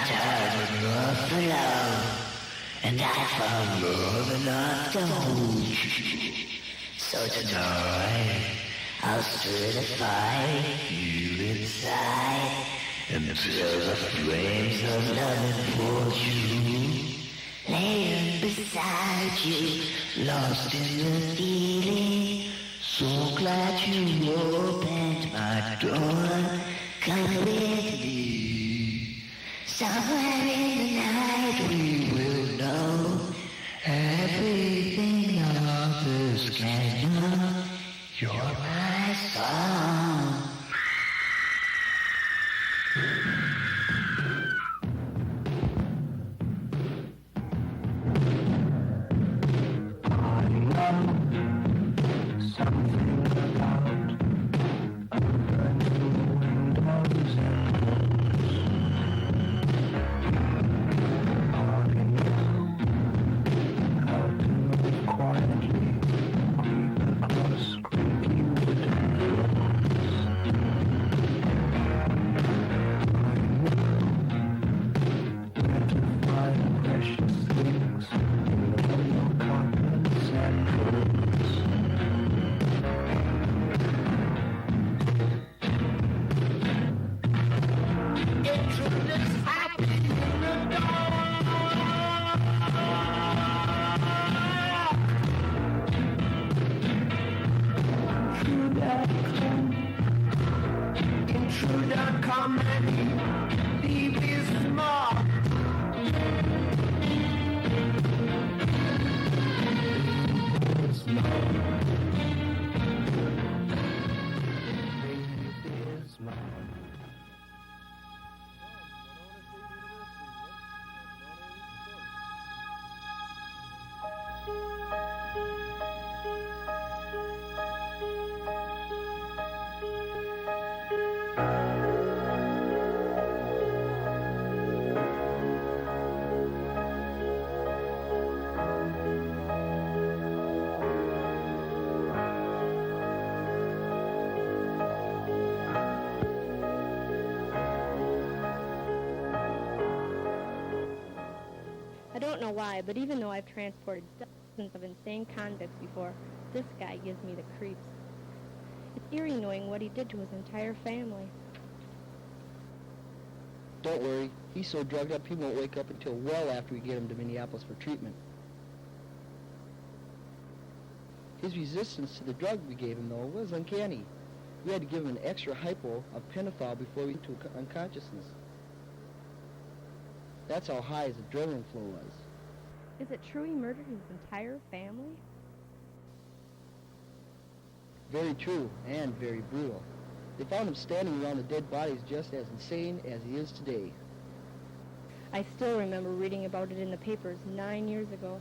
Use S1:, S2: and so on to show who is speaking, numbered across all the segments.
S1: tired enough to love, and I found love enough to hold. So tonight, I'll stir the fire you inside, and fill the flames of loving for you. Laying beside you, lost in the feeling. So glad you opened my door. Come with me. Somewhere in the night we will know everything others can know. You're my song.
S2: I don't know why, but even though I've transported dozens of insane convicts before, this guy gives me the creeps. It's eerie knowing what he did to his entire family.
S3: Don't worry. He's so drugged up he won't wake up until well after we get him to Minneapolis for treatment. His resistance to the drug we gave him, though, was uncanny. We had to give him an extra hypo of pentothal before we went to unconsciousness. That's how high his adrenaline flow was.
S2: Is it true he murdered his entire family?
S3: Very true, and very brutal. They found him standing around the dead bodies just as insane as he is today.
S2: I still remember reading about it in the papers 9 years ago.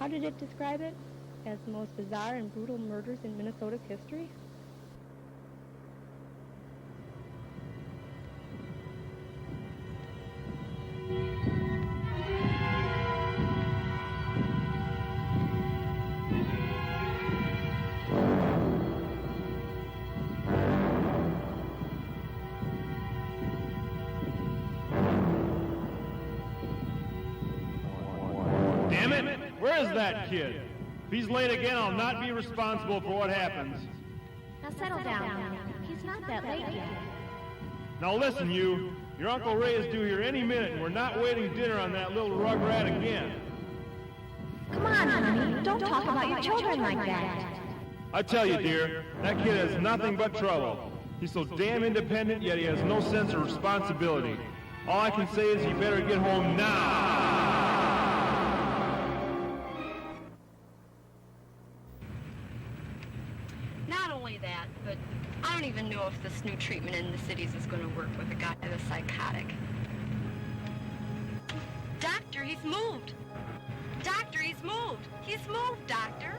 S2: How did it describe it? As the most bizarre and brutal murders in Minnesota's history?
S4: Damn it! Where is that kid? If he's late again, I'll not be responsible for what happens.
S5: Now settle down. He's not that late yet.
S4: Now listen, you. Your Uncle Ray is due here any minute, and we're not waiting dinner on that little rugrat again.
S5: Come on, honey. Don't talk about your children like that.
S4: I tell you, dear, that kid has nothing but trouble. He's so damn independent, yet he has no sense of responsibility. All I can say is he better get home now.
S6: Not only that, but I don't even know if this new treatment in the cities is going to work with a guy that's psychotic. Doctor, he's moved. Doctor, he's moved. He's moved, doctor.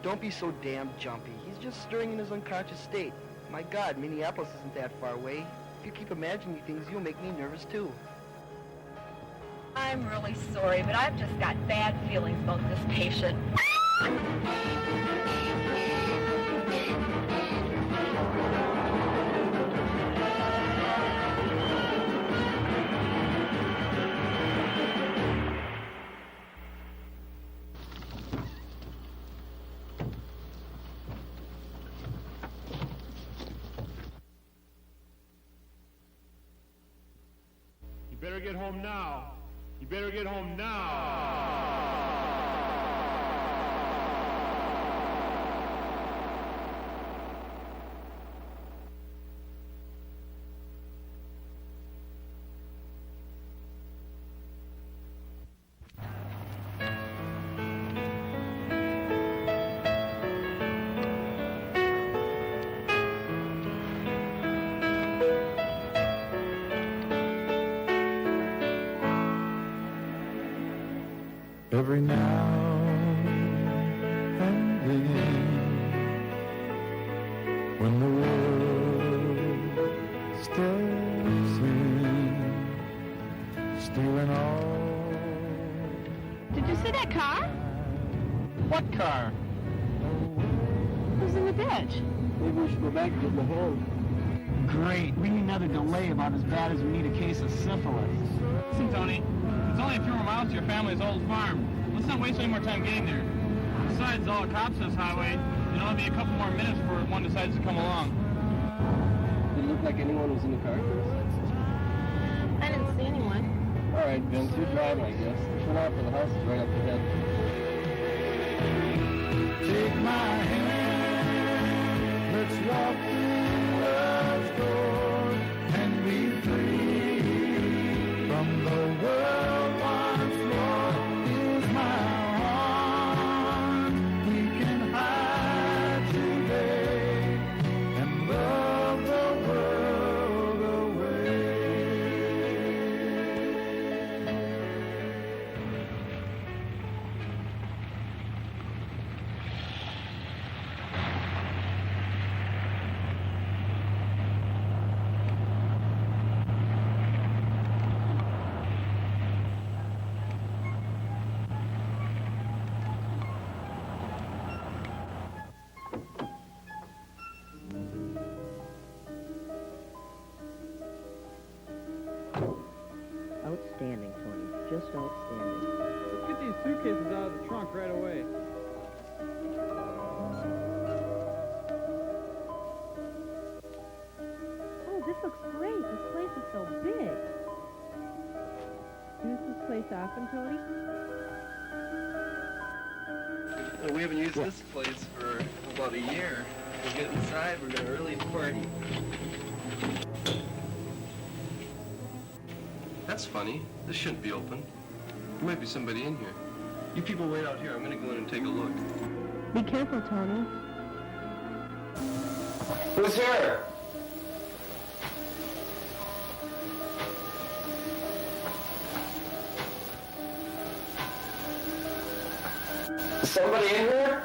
S3: Don't be so damn jumpy. He's just stirring in his unconscious state. My God, Minneapolis isn't that far away. If you keep imagining things, you'll make me nervous too.
S6: I'm really sorry, but I've just got bad feelings about this patient.
S4: better get home now. You better get home now.
S7: Every now and then, when the world steps in, stealing all.
S5: Did you see that car?
S3: What car?
S5: Who's in the ditch?
S3: Maybe we should go back and get the home. Great. We need another delay about as bad as we need a case of syphilis.
S8: Listen, Tony, it's only a few more miles to your family's old farm. Let's not waste any more time getting there. Besides, all the cops on this highway, it'll be a couple more minutes before one decides to come along.
S3: Did it look like anyone was in the car first?
S5: I didn't see anyone.
S3: All right, Vince, you're driving, I guess. Turn out for the house is right up ahead.
S7: Take my hand, let's walk through love's door and be free from the world once more. Here's my arms, we can hide today and love the world away.
S9: Outstanding, Tony. Just outstanding.
S8: Let's get these suitcases out of the trunk right away.
S2: Oh, this looks great. This place is so big. Use this place often, Tony?
S3: Well, we haven't used this place for about a year. We'll get inside, we're gonna really party. That's funny. This shouldn't be open. There might be somebody in here. You people wait out here. I'm gonna go in and take a look.
S2: Be careful, Tony.
S3: Who's here? Is somebody in here?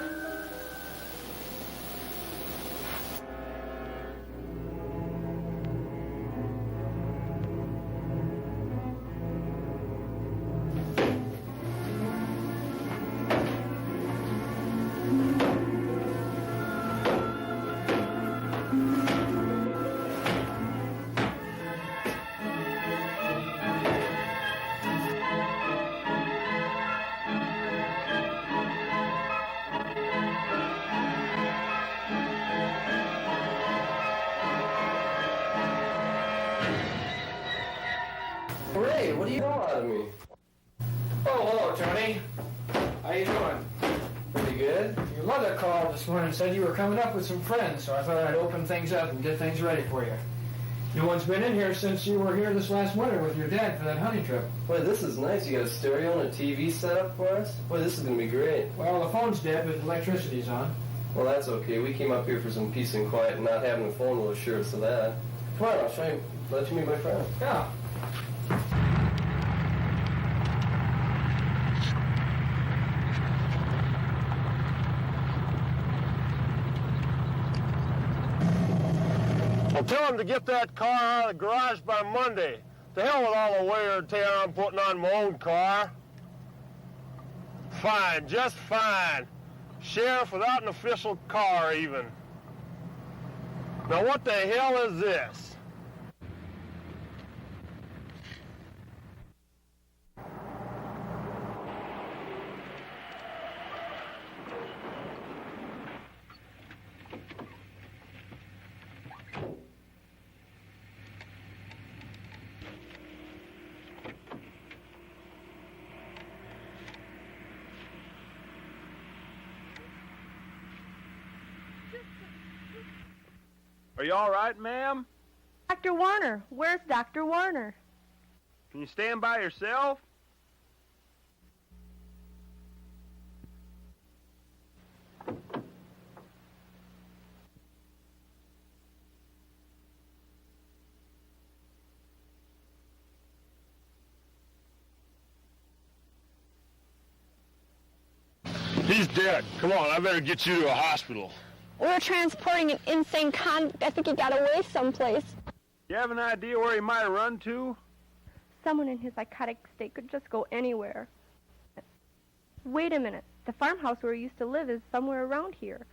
S3: Ray, what do you want out of me?
S10: Oh, hello, Tony. How you doing?
S3: Pretty good.
S10: Your mother called this morning and said you were coming up with some friends, so I thought I'd open things up and get things ready for you. No one's been in here since you were here this last winter with your dad for that hunting trip.
S3: Boy, this is nice. You got a stereo and a TV set up for us? Boy, this is going to be great.
S10: Well, the phone's dead, but the electricity's on.
S3: Well, that's okay. We came up here for some peace and quiet, and not having a phone will assure us of that. Come on, I'll show you. Let you meet my friend.
S10: Yeah.
S4: Well, tell him to get that car out of the garage by Monday. To hell with all the wear and tear I'm putting on my own car. Fine, just fine. Sheriff without an official car, even. Now, what the hell is this? Are you all right, ma'am?
S2: Dr. Warner, where's Dr. Warner?
S4: Can you stand by yourself? He's dead. Come on, I better get you to a hospital.
S2: We're transporting an insane convict. I think he got away someplace.
S4: You have an idea where he might have run to?
S2: Someone in his psychotic state could just go anywhere. Wait a minute. The farmhouse where he used to live is somewhere around here.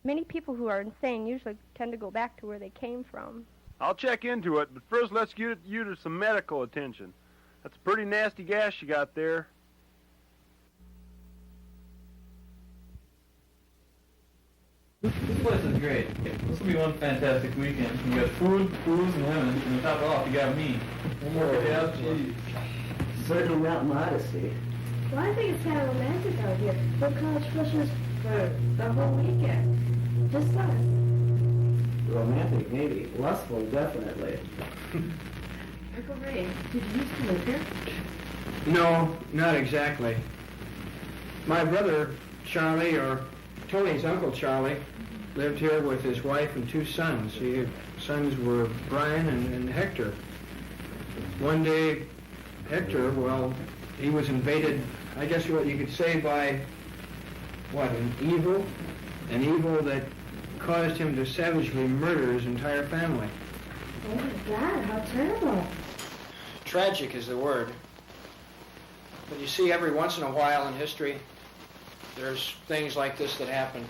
S2: Many people who are insane usually tend to go back to where they came from.
S4: I'll check into it, but first let's get you to some medical attention. That's a pretty nasty gas you got there.
S8: This place is great. This will be one fantastic weekend. You got food, booze, and women, and to top it off, you got me. Yeah, geez.
S9: Certainly not modesty.
S5: Well, I think it's kind of romantic out here. No college freshmen for the whole weekend. Just us.
S9: Romantic, maybe. Lustful, definitely.
S5: Uncle Ray, did you used to live here?
S10: No, not exactly. My brother, Charlie, or Tony's uncle Charlie, lived here with his wife and 2 sons. His sons were Brian and Hector. One day, Hector, well, he was invaded, I guess what you could say, by, an evil that caused him to savagely murder his entire family.
S5: Oh my God, how terrible.
S10: Tragic is the word. But you see, every once in a while in history, there's things like this that happen.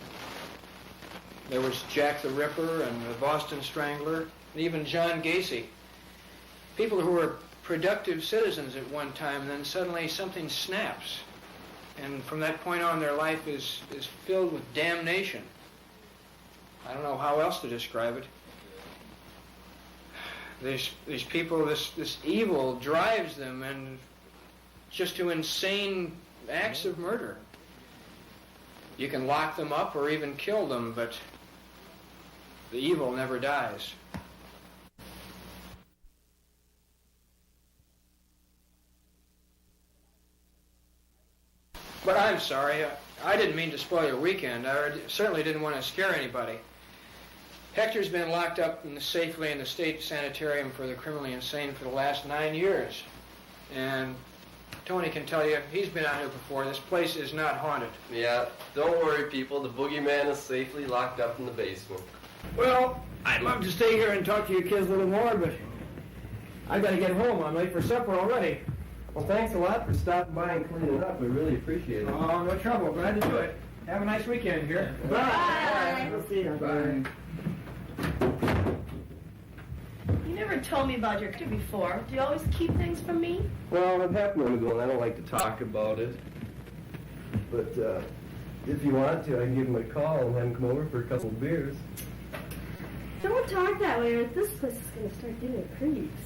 S10: There was Jack the Ripper and the Boston Strangler, and even John Gacy. People who were productive citizens at one time, and then suddenly something snaps. And from that point on, their life is filled with damnation. I don't know how else to describe it. These people, this evil drives them and just to insane acts of murder. You can lock them up or even kill them, but the evil never dies. But I'm sorry, I didn't mean to spoil your weekend. I certainly didn't want to scare anybody. Hector's been locked up safely in the state sanitarium for the criminally insane for the last 9 years. And Tony can tell you, he's been out here before. This place is not haunted.
S11: Yeah, don't worry, people. The boogeyman is safely locked up in the basement.
S10: Well, I'd love to stay here and talk to you kids a little more, but I gotta get home. I'm late for supper already.
S11: Well, thanks a lot for stopping by and cleaning it up. We really appreciate it.
S10: Oh, no trouble. Glad to do it. Have a nice weekend here.
S9: Bye. Bye. We'll see you.
S10: Bye.
S12: You never told me about your kid before. Do you always keep things from me?
S11: Well, I've had one ago, and I don't like to talk about it. But if you want to, I can give him a call and have him come over for a couple of beers.
S5: Don't talk that way or this place is going to start giving me creeps.